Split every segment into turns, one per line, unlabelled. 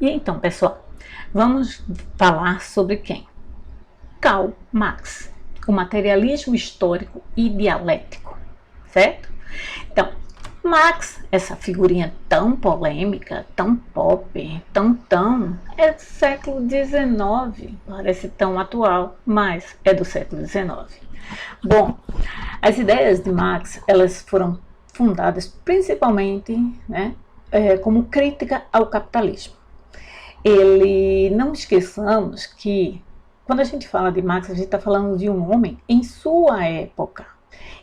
E então, pessoal, vamos falar sobre quem? Karl Marx, o materialismo histórico e dialético, certo? Então, Marx, essa figurinha tão polêmica, tão pop, é do século XIX, parece tão atual, mas é do século XIX. Bom, as ideias de Marx, elas foram fundadas principalmente, como crítica ao capitalismo. Não esqueçamos que quando a gente fala de Marx, a gente está falando de um homem em sua época.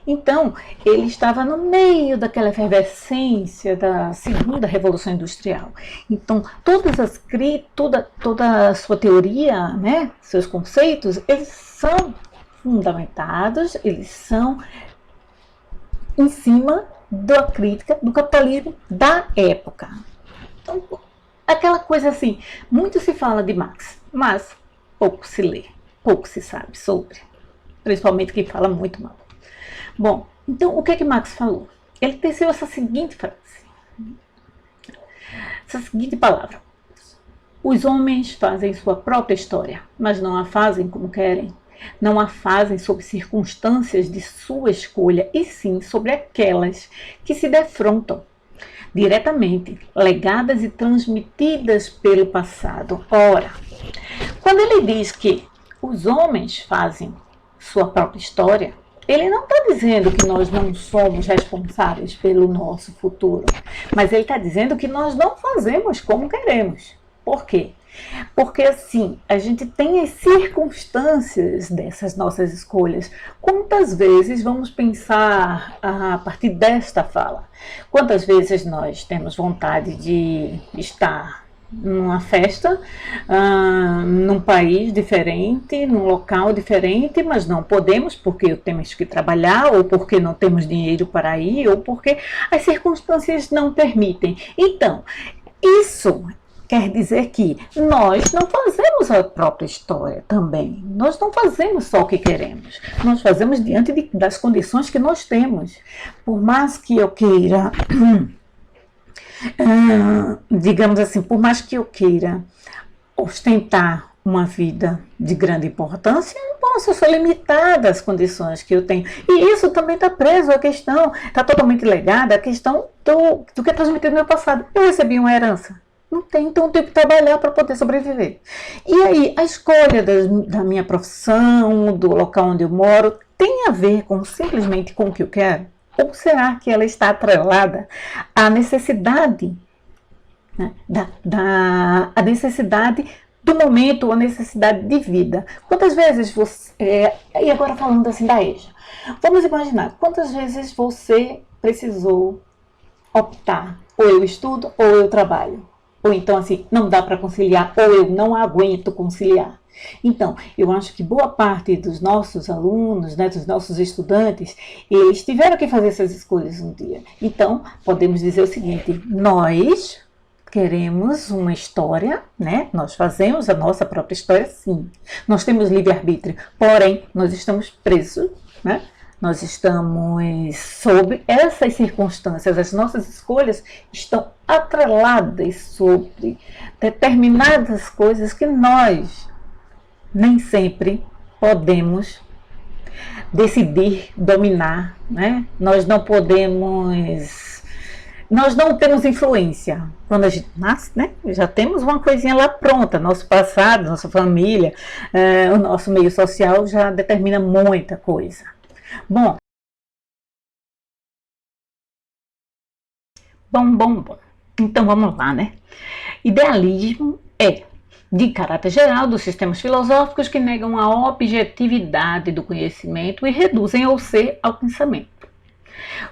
Então, ele estava no meio daquela efervescência da segunda revolução industrial. Então, toda a sua teoria, seus conceitos, eles são fundamentados, eles são em cima da crítica do capitalismo da época. Então, aquela coisa assim, muito se fala de Marx, mas pouco se lê, pouco se sabe sobre, principalmente quem fala muito mal. Bom, então o que Marx falou? Ele teceu essa seguinte frase, essa seguinte palavra: os homens fazem sua própria história, mas não a fazem como querem. Não a fazem sob circunstâncias de sua escolha, e sim sobre aquelas que se defrontam diretamente, legadas e transmitidas pelo passado. Ora, quando ele diz que os homens fazem sua própria história, ele não está dizendo que nós não somos responsáveis pelo nosso futuro, mas ele está dizendo que nós não fazemos como queremos. Por quê? Porque assim, a gente tem as circunstâncias dessas nossas escolhas. Quantas vezes vamos pensar a partir desta fala? Quantas vezes nós temos vontade de estar numa festa, num país diferente, num local diferente, mas não podemos porque temos que trabalhar, ou porque não temos dinheiro para ir, ou porque as circunstâncias não permitem. Então, isso quer dizer que nós não fazemos a própria história também. Nós não fazemos só o que queremos. Nós fazemos diante das condições que nós temos. Por mais que eu queira, digamos assim, por mais que eu queira ostentar uma vida de grande importância, eu não posso, eu sou limitada às condições que eu tenho. E isso também está preso à questão, está totalmente ligada à questão do que é transmitido no meu passado. Eu recebi uma herança. Não tem, então eu tenho que trabalhar para poder sobreviver. E aí, a escolha da minha profissão, do local onde eu moro, tem a ver simplesmente com o que eu quero? Ou será que ela está atrelada à necessidade, a necessidade do momento, a necessidade de vida? Quantas vezes você... e agora falando assim da EJA, vamos imaginar, quantas vezes você precisou optar, ou eu estudo ou eu trabalho? Ou então assim, não dá para conciliar, ou eu não aguento conciliar. Então, eu acho que boa parte dos nossos alunos, dos nossos estudantes, eles tiveram que fazer essas escolhas um dia. Então, podemos dizer o seguinte: nós queremos uma história, nós fazemos a nossa própria história, sim. Nós temos livre-arbítrio, porém, nós estamos presos, nós estamos sob essas circunstâncias, as nossas escolhas estão atreladas sobre determinadas coisas que nós nem sempre podemos decidir dominar, Nós não podemos, nós não temos influência. Quando a gente nasce, já temos uma coisinha lá pronta, nosso passado, nossa família, o nosso meio social já determina muita coisa. Bom. Então vamos lá, Idealismo é de caráter geral dos sistemas filosóficos que negam a objetividade do conhecimento e reduzem o ser ao pensamento.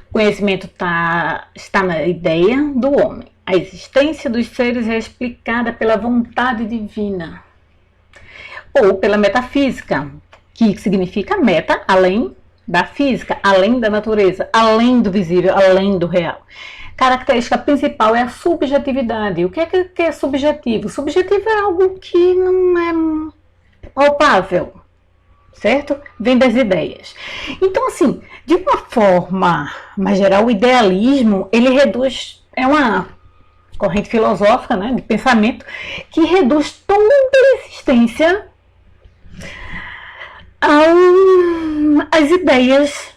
O conhecimento está na ideia do homem. A existência dos seres é explicada pela vontade divina ou pela metafísica, que significa meta, além da física, além da natureza, além do visível, além do real. Característica principal é a subjetividade. O que é subjetivo? Subjetivo é algo que não é palpável, certo? Vem das ideias. Então, assim, de uma forma mais geral, o idealismo, ele reduz, é uma corrente filosófica, né, de pensamento, que reduz toda a existência às ideias,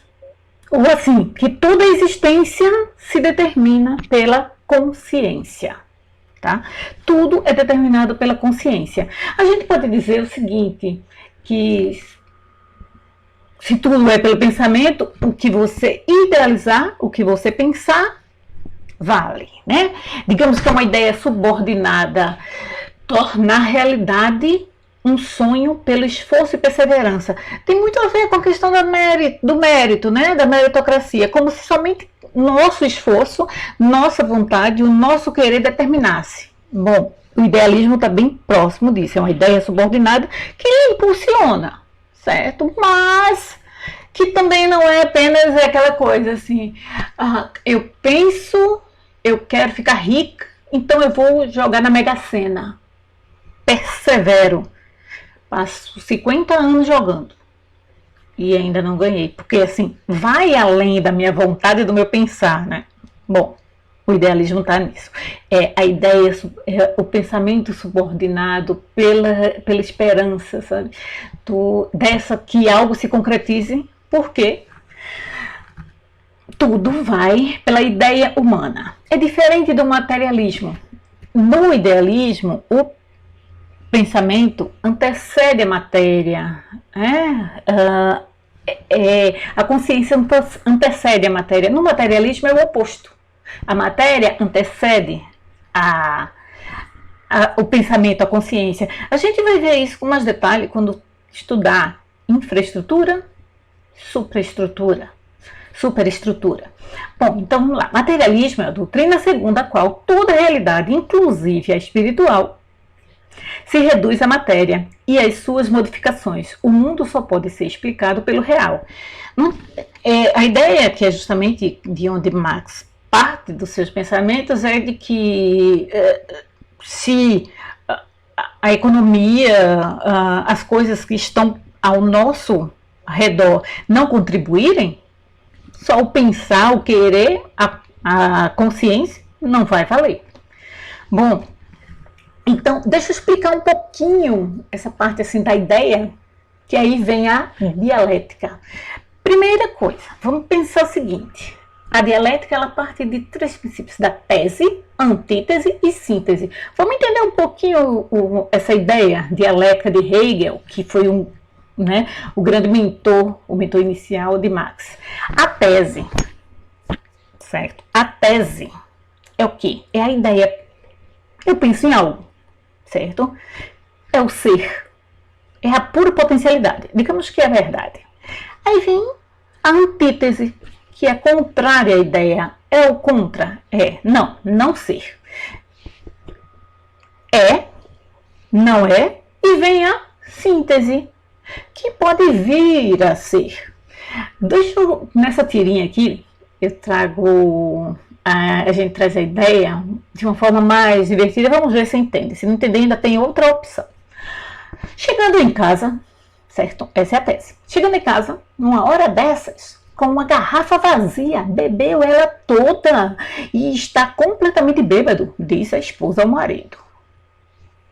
ou assim, que toda a existência se determina pela consciência. Tá? Tudo é determinado pela consciência. A gente pode dizer o seguinte, que se tudo é pelo pensamento, o que você idealizar, o que você pensar, vale, né? Digamos que é uma ideia subordinada, tornar realidade um sonho pelo esforço e perseverança. Tem muito a ver com a questão do mérito, né? Da meritocracia, como se somente nosso esforço, nossa vontade, o nosso querer determinasse. Bom, o idealismo está bem próximo disso, é uma ideia subordinada que impulsiona, certo? Mas que também não é apenas aquela coisa assim, eu penso, eu quero ficar rica, então eu vou jogar na Mega Sena. Persevero. Passo 50 anos jogando e ainda não ganhei, porque assim, vai além da minha vontade e do meu pensar, né? Bom, o idealismo está nisso. É a ideia, o pensamento subordinado pela esperança, sabe? Dessa que algo se concretize, porque tudo vai pela ideia humana. É diferente do materialismo. No idealismo, o pensamento antecede a matéria, a consciência antecede a matéria. No materialismo é o oposto. A matéria antecede o pensamento, a consciência. A gente vai ver isso com mais detalhe quando estudar infraestrutura, superestrutura. Bom, então vamos lá. Materialismo é a doutrina segundo a qual toda realidade, inclusive a espiritual, se reduz à matéria e às suas modificações. O mundo só pode ser explicado pelo real. A ideia, que é justamente de onde Marx parte dos seus pensamentos, é de que se a economia, as coisas que estão ao nosso redor não contribuírem, só o pensar, o querer, a consciência não vai valer. Bom, então, deixa eu explicar um pouquinho essa parte assim da ideia, que aí vem a dialética. Primeira coisa, vamos pensar o seguinte. A dialética, ela parte de 3 princípios, da tese, antítese e síntese. Vamos entender um pouquinho essa ideia dialética de Hegel, que foi o grande mentor, o mentor inicial de Marx. A tese, certo? A tese é o quê? É a ideia. Eu penso em algo. Certo? É o ser. É a pura potencialidade. Digamos que é a verdade. Aí vem a antítese, que é contrária à ideia. É o contra? Não ser. É, não é, e vem a síntese, que pode vir a ser. Nessa tirinha aqui, eu trago... A gente traz a ideia de uma forma mais divertida. Vamos ver se entende. Se não entender, ainda tem outra opção. Chegando em casa, certo? Essa é a tese. Chegando em casa, numa hora dessas, com uma garrafa vazia, bebeu ela toda e está completamente bêbado, diz a esposa ao marido.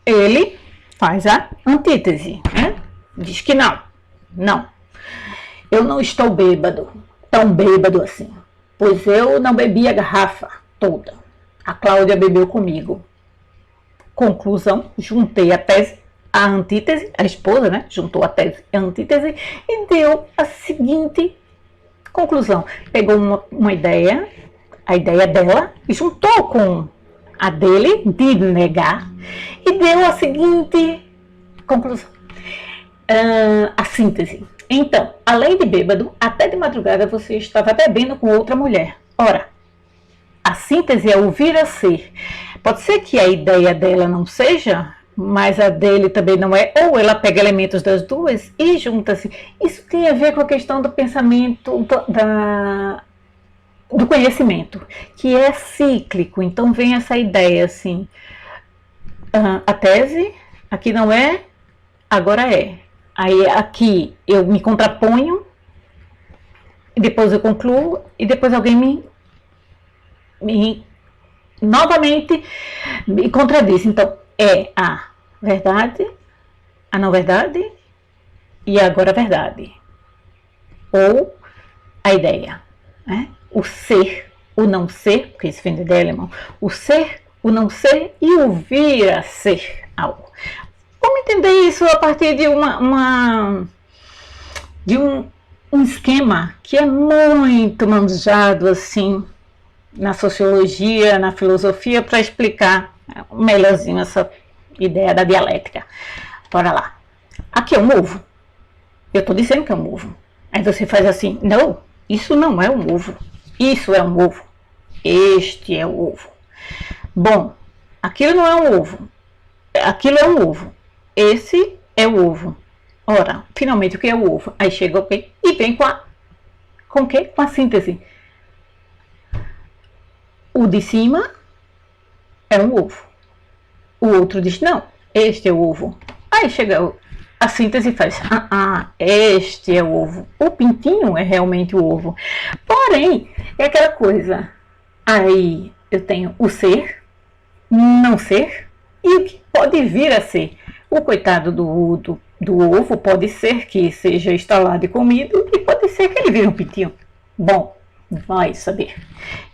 Ele faz a antítese, né? Diz que não. Eu não estou bêbado, tão bêbado assim. Pois eu não bebi a garrafa toda. A Cláudia bebeu comigo. Conclusão, juntei a tese, a antítese, a esposa, né? Juntou a tese e a antítese e deu a seguinte conclusão. Pegou uma ideia, a ideia dela, e juntou com a dele, de negar, e deu a seguinte conclusão. A síntese. Então, além de bêbado, até de madrugada você estava bebendo com outra mulher. Ora, a síntese é o vir a ser. Pode ser que a ideia dela não seja, mas a dele também não é, ou ela pega elementos das duas e junta-se. Isso tem a ver com a questão do pensamento, do conhecimento, que é cíclico. Então vem essa ideia assim, a tese, aqui não é, agora é. Aí aqui eu me contraponho, e depois eu concluo, e depois alguém me novamente me contradiz. Então, é a verdade, a não verdade e agora a verdade. Ou a ideia, né? O ser, o não ser, porque isso vem de Delémon, o ser, o não ser e o vir a ser algo. Vamos entender isso a partir de um esquema que é muito manjado assim na sociologia, na filosofia, para explicar melhorzinho essa ideia da dialética. Bora lá. Aqui é um ovo. Eu estou dizendo que é um ovo. Aí você faz assim, não, isso não é um ovo. Isso é um ovo. Este é o ovo. Bom, aquilo não é um ovo. Aquilo é um ovo. Esse é o ovo. Ora, finalmente o que é o ovo? Aí chega o quê? E vem com o quê? Com a síntese. O de cima é um ovo. O outro diz, não, este é o ovo. Aí chega a síntese e faz, este é o ovo. O pintinho é realmente o ovo. Porém, é aquela coisa. Aí eu tenho o ser, não ser, e o que pode vir a ser. O coitado do ovo pode ser que seja instalado e comido, e pode ser que ele vire um pintinho. Bom, vai saber.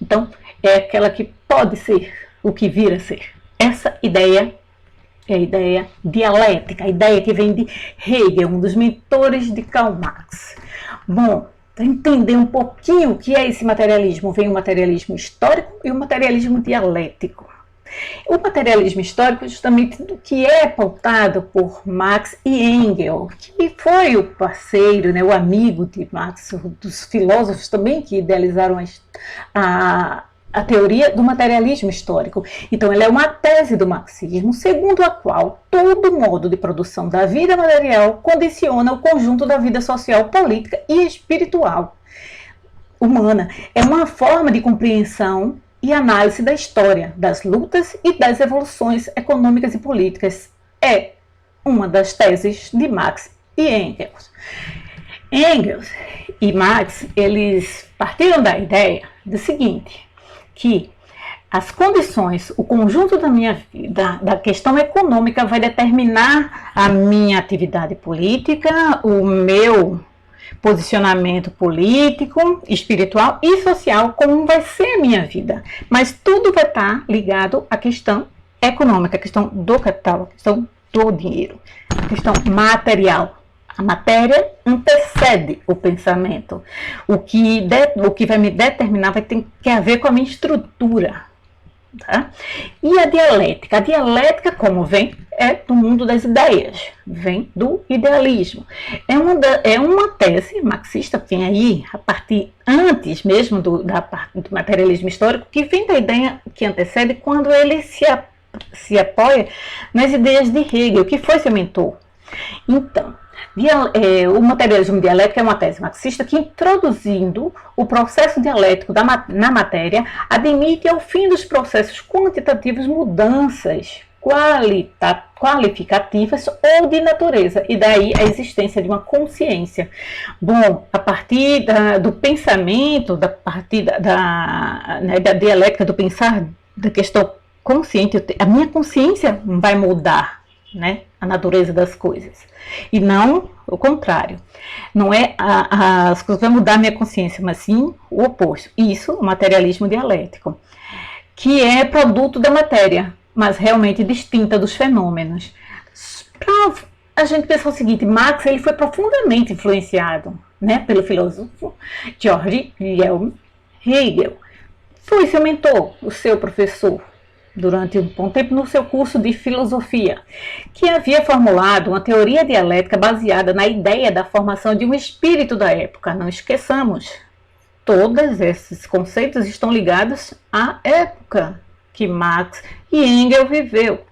Então, é aquela que pode ser o que vir a ser. Essa ideia é a ideia dialética, a ideia que vem de Hegel, um dos mentores de Karl Marx. Bom, para entender um pouquinho o que é esse materialismo, vem o materialismo histórico e o materialismo dialético. O materialismo histórico justamente do que é pautado por Marx e Engels, que foi o parceiro, né, o amigo de Marx, dos filósofos também que idealizaram a teoria do materialismo histórico. Então, ela é uma tese do marxismo, segundo a qual todo modo de produção da vida material condiciona o conjunto da vida social, política e espiritual humana. É uma forma de compreensão e análise da história, das lutas e das evoluções econômicas e políticas. É uma das teses de Marx e Engels. Engels e Marx, eles partiram da ideia do seguinte, que as condições, o conjunto da minha vida, da questão econômica vai determinar a minha atividade política, o meu posicionamento político, espiritual e social, como vai ser a minha vida. Mas tudo vai estar ligado à questão econômica, à questão do capital, à questão do dinheiro, à questão material. A matéria antecede o pensamento. O que vai me determinar vai ter que a ver com a minha estrutura. Tá? E a dialética? A dialética, como vem, é do mundo das ideias, vem do idealismo. É uma tese marxista, tem aí, a partir antes mesmo do materialismo histórico, que vem da ideia que antecede quando ele se apoia nas ideias de Hegel, que foi seu mentor. Então, o materialismo dialético é uma tese marxista que, introduzindo o processo dialético na matéria, admite ao fim dos processos quantitativos mudanças qualificativas ou de natureza, e daí a existência de uma consciência. Bom, a partir do pensamento, da dialética do pensar, da questão consciente, a minha consciência vai mudar, né, a natureza das coisas. E não o contrário. Não é as coisas vão mudar a minha consciência, mas sim o oposto. Isso, o materialismo dialético, que é produto da matéria, mas realmente distinta dos fenômenos. Para a gente pensar o seguinte, Marx ele foi profundamente influenciado, né, pelo filósofo Georg Wilhelm Hegel. Foi seu mentor, o seu professor, durante um bom tempo no seu curso de filosofia, que havia formulado uma teoria dialética baseada na ideia da formação de um espírito da época. Não esqueçamos, todos esses conceitos estão ligados à época que Marx e Engels viveu,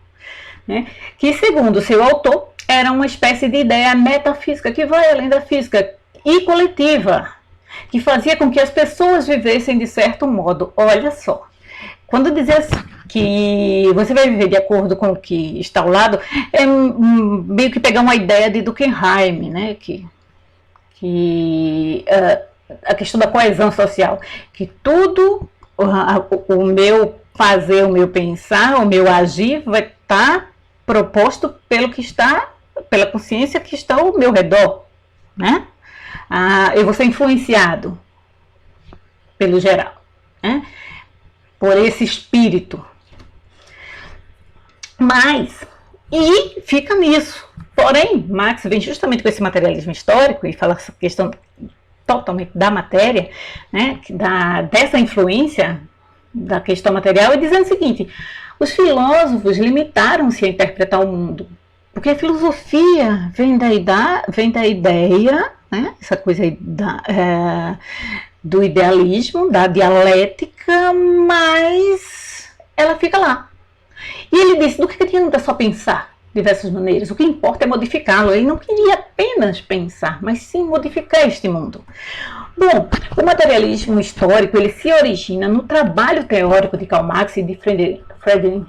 né? Que, segundo seu autor, era uma espécie de ideia metafísica que vai além da física e coletiva, que fazia com que as pessoas vivessem de certo modo. Olha só, quando dizia que você vai viver de acordo com o que está ao lado, é meio que pegar uma ideia de Durkheim, né? A questão da coesão social, que tudo, o meu fazer o meu pensar, o meu agir vai estar proposto pela consciência que está ao meu redor, né? Eu vou ser influenciado pelo geral, né? Por esse espírito. E fica nisso. Porém, Marx vem justamente com esse materialismo histórico e fala essa questão totalmente da matéria, né, dessa influência da questão material, e dizendo o seguinte: os filósofos limitaram-se a interpretar o mundo, porque a filosofia vem da ideia, né, essa coisa aí do idealismo, da dialética, mas ela fica lá. E ele disse: do que adianta só pensar de diversas maneiras? O que importa é modificá-lo. Ele não queria apenas pensar, mas sim modificar este mundo. Bom, o materialismo histórico ele se origina no trabalho teórico de Karl Marx e de Friedrich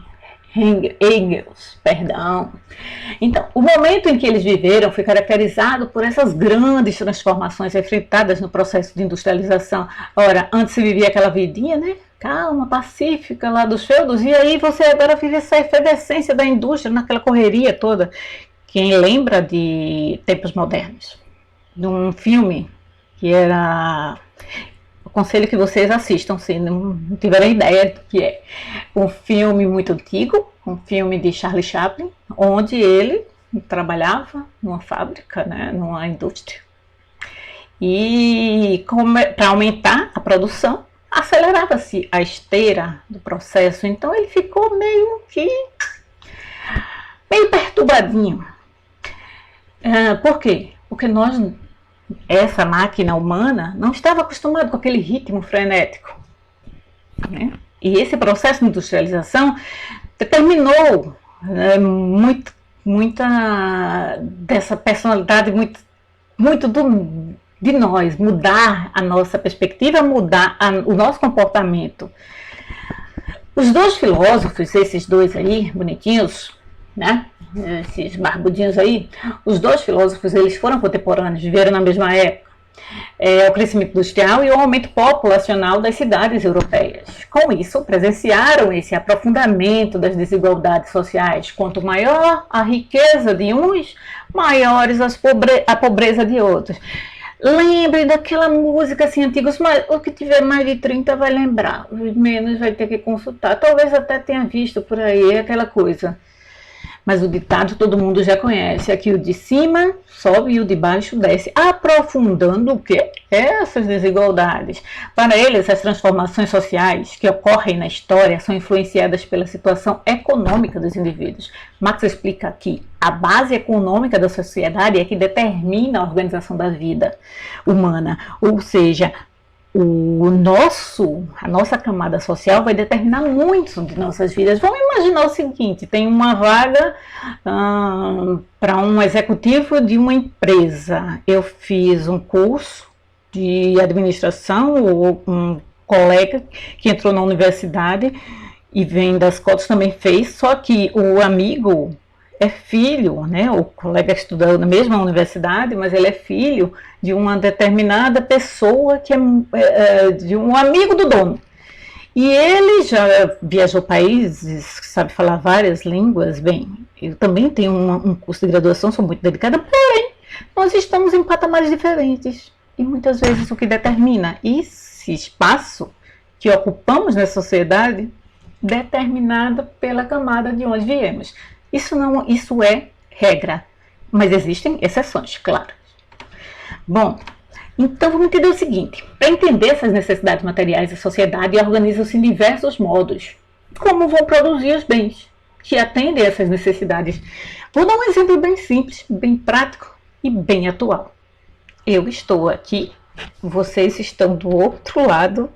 Engels. Então, o momento em que eles viveram foi caracterizado por essas grandes transformações enfrentadas no processo de industrialização. Ora, antes se vivia aquela vidinha, né? Calma, pacífica lá dos feudos, e aí você agora vive essa efervescência da indústria, naquela correria toda. Quem lembra de Tempos Modernos? De um filme que era... Aconselho que vocês assistam, se não tiverem ideia do que é. Um filme muito antigo, um filme de Charlie Chaplin, onde ele trabalhava numa fábrica, né, numa indústria. E para aumentar a produção, acelerava-se a esteira do processo, então ele ficou meio perturbadinho. Por quê? Porque essa máquina humana não estava acostumada com aquele ritmo frenético, né? E esse processo de industrialização determinou muita dessa personalidade, muito de nós, mudar a nossa perspectiva, mudar o nosso comportamento. Os dois filósofos, esses dois aí, bonitinhos, né? Esses barbudinhos aí, os dois filósofos, eles foram contemporâneos, viveram na mesma época. O crescimento industrial e o aumento populacional das cidades europeias. Com isso, presenciaram esse aprofundamento das desigualdades sociais. Quanto maior a riqueza de uns, maiores a pobreza de outros. Lembre daquela música assim antiga, o que tiver mais de 30 vai lembrar, os menos vai ter que consultar. Talvez até tenha visto por aí aquela coisa. Mas o ditado todo mundo já conhece. Aqui o de cima sobe e o de baixo desce, aprofundando o que? Essas desigualdades. Para eles, as transformações sociais que ocorrem na história são influenciadas pela situação econômica dos indivíduos. Marx explica aqui: a base econômica da sociedade é que determina a organização da vida humana, ou seja, a nossa camada social vai determinar muito de nossas vidas. Vamos imaginar o seguinte: tem uma vaga para um executivo de uma empresa. Eu fiz um curso de administração, ou um colega que entrou na universidade e vem das cotas também fez, só que o amigo é filho, né? O colega estudou na mesma universidade, mas ele é filho de uma determinada pessoa que é de um amigo do dono. E ele já viajou países, sabe falar várias línguas. Bem, eu também tenho um curso de graduação, sou muito dedicada, porém, nós estamos em patamares diferentes. E muitas vezes o que determina esse espaço que ocupamos na sociedade, determinado pela camada de onde viemos. Isso é regra, mas existem exceções, claro. Bom, então vamos entender o seguinte: para entender essas necessidades materiais da sociedade, organizam-se em diversos modos. Como vão produzir os bens que atendem a essas necessidades? Vou dar um exemplo bem simples, bem prático e bem atual. Eu estou aqui, vocês estão do outro lado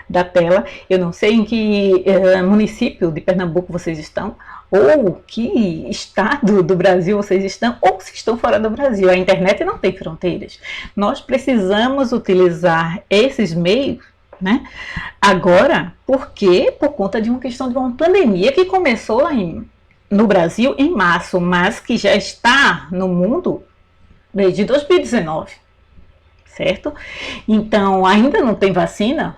da tela. Eu não sei em que município de Pernambuco vocês estão, ou que estado do Brasil vocês estão, ou se estão fora do Brasil. A internet não tem fronteiras. Nós precisamos utilizar esses meios, né? Agora, por quê? Por conta de uma questão de uma pandemia que começou no Brasil em março, mas que já está no mundo desde 2019, certo? Então, ainda não tem vacina.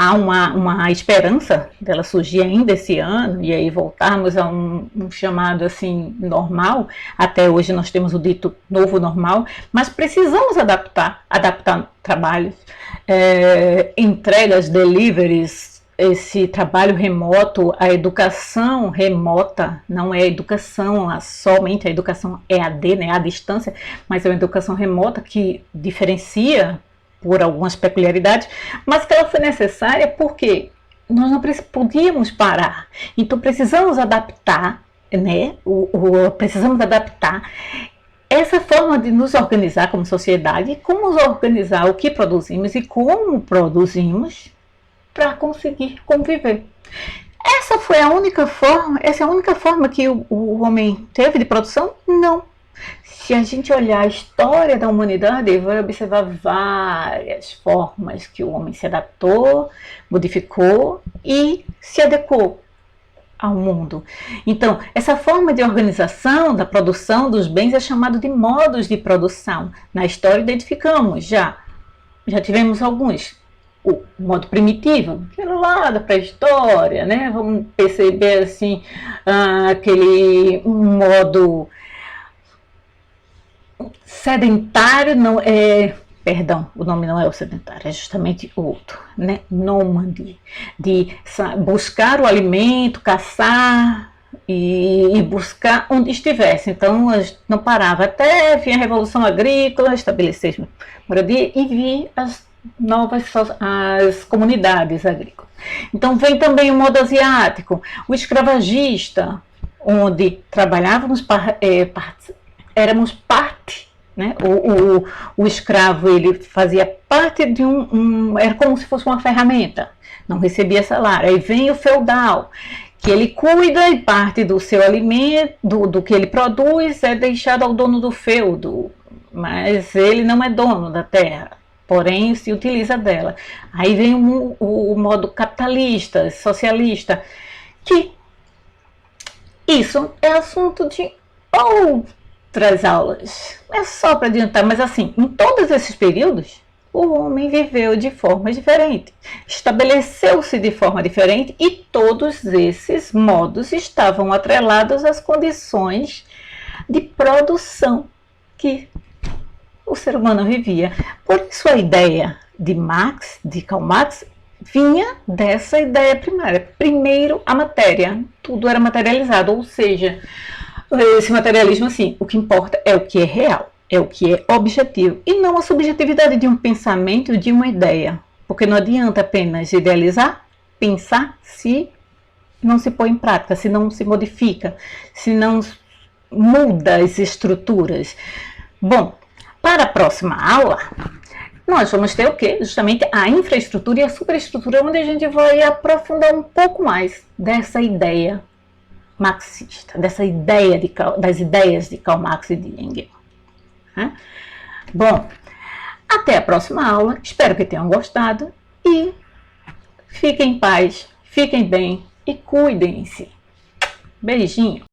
há uma esperança dela surgir ainda esse ano e aí voltarmos a um chamado assim normal. Até hoje nós temos o dito novo normal, mas precisamos adaptar trabalhos, entregas, deliveries, esse trabalho remoto, a educação remota, não é a educação somente a educação EAD, né, à distância, mas é uma educação remota que diferencia por algumas peculiaridades, mas que ela foi necessária porque nós não podíamos parar. Então precisamos adaptar, né? Precisamos adaptar essa forma de nos organizar como sociedade, como organizar o que produzimos e como produzimos para conseguir conviver. Essa é a única forma que o homem teve de produção? Não. Se a gente olhar a história da humanidade, vai observar várias formas que o homem se adaptou, modificou e se adequou ao mundo. Então, essa forma de organização da produção dos bens é chamada de modos de produção. Na história identificamos, já tivemos alguns. O modo primitivo, aquilo lá da pré-história, né? Vamos perceber assim, aquele modo sedentário, não é, perdão, o nome não é o sedentário, é justamente outro, né? Nômade, de buscar o alimento, caçar e buscar onde estivesse. Então não parava até vir a Revolução Agrícola, estabelecer moradia e vir as as comunidades agrícolas. Então vem também o modo asiático, o escravagista, onde trabalhávamos, éramos parte, né? O escravo, ele fazia parte de era como se fosse uma ferramenta, não recebia salário. Aí vem o feudal, que ele cuida e parte do seu alimento, do que ele produz, é deixado ao dono do feudo, mas ele não é dono da terra, porém se utiliza dela. Aí vem o modo capitalista, socialista, que isso é assunto de outras aulas. É só para adiantar, mas assim, em todos esses períodos, o homem viveu de forma diferente, estabeleceu-se de forma diferente e todos esses modos estavam atrelados às condições de produção que o ser humano vivia. Por isso a ideia de Karl Marx, vinha dessa ideia primária. Primeiro a matéria, tudo era materializado, ou seja, esse materialismo assim, o que importa é o que é real, é o que é objetivo, e não a subjetividade de um pensamento, de uma ideia. Porque não adianta apenas idealizar, pensar, se não se põe em prática, se não se modifica, se não muda as estruturas. Bom, para a próxima aula, nós vamos ter o quê? Justamente a infraestrutura e a superestrutura, onde a gente vai aprofundar um pouco mais dessa ideia marxista, das ideias de Karl Marx e de Engels. Bom, até a próxima aula, espero que tenham gostado e fiquem em paz, fiquem bem e cuidem-se. Beijinho!